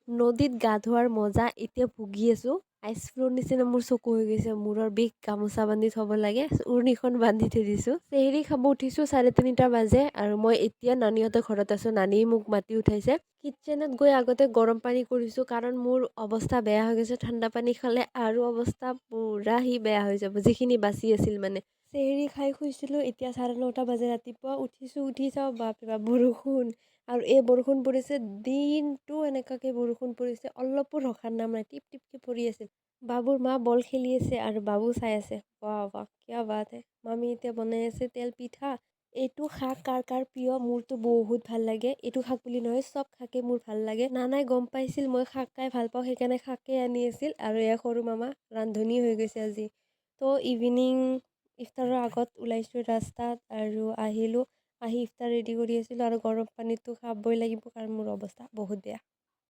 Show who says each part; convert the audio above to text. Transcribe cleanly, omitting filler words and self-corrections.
Speaker 1: নদীত গা ধোৱাৰ মজা এতিয়া ভুগি আছোঁ। আইচফ্লোৰ নিচিনা মোৰ চকু হৈ গৈছে। মূৰৰ বিষ, গামোচা বান্ধি থ'ব লাগে। উৰণিখন বান্ধি থৈ দিছোঁ। চেহেৰী খাব উঠিছোঁ 3:30 বাজে আৰু মই এতিয়া নানিহঁতৰ ঘৰত আছোঁ। নানীয়ে মোক মাতি উঠাইছে। কিটচেনত গৈ আগতে গৰম পানী কৰিছোঁ কাৰণ মোৰ অৱস্থা বেয়া হৈ গৈছে। ঠাণ্ডা পানী খালে আৰু অৱস্থা পুৰা বেয়া হৈ যাব, যিখিনি বাচি আছিল মানে। চেহেৰী খাই শুইছিলোঁ, এতিয়া 9:30 বাজে ৰাতিপুৱা। উঠিছোঁ, উঠি চাওঁ বাপৰে বাপ বৰষুণ। আৰু এই বৰষুণ পৰিছে, দিনটো এনেকুৱাকে বৰষুণ পৰিছে, অলপো ৰখাৰ নাম নাই, টিপ টিপকে পৰি আছিল। বাবুৰ মা বল খেলি আছে আৰু বাবু চাই আছে। বাহ বাহ কিয়া বাত হে। মামী এতিয়া বনাই আছে তেল পিঠা। এইটো শাক কাৰ কাৰ প্ৰিয়, মোৰতো বহুত ভাল লাগে। এইটো শাক বুলি নহয়, চব শাকে মোৰ ভাল লাগে। নানাই গম পাইছিল মই শাক খাই ভাল পাওঁ, সেইকাৰণে শাকে আনি আছিল। আৰু এয়া সৰু মামা ৰান্ধনী হৈ গৈছে আজি। তো ইভিনিং ইফতাৰৰ আগত ওলাইছোঁ ৰাস্তাত আৰু আহিলোঁ। আহি ইফতাৰ ৰেডি কৰি আছিলোঁ আৰু গৰম পানীটো খাবই লাগিব কাৰণ মোৰ অৱস্থা বহুত বেয়া।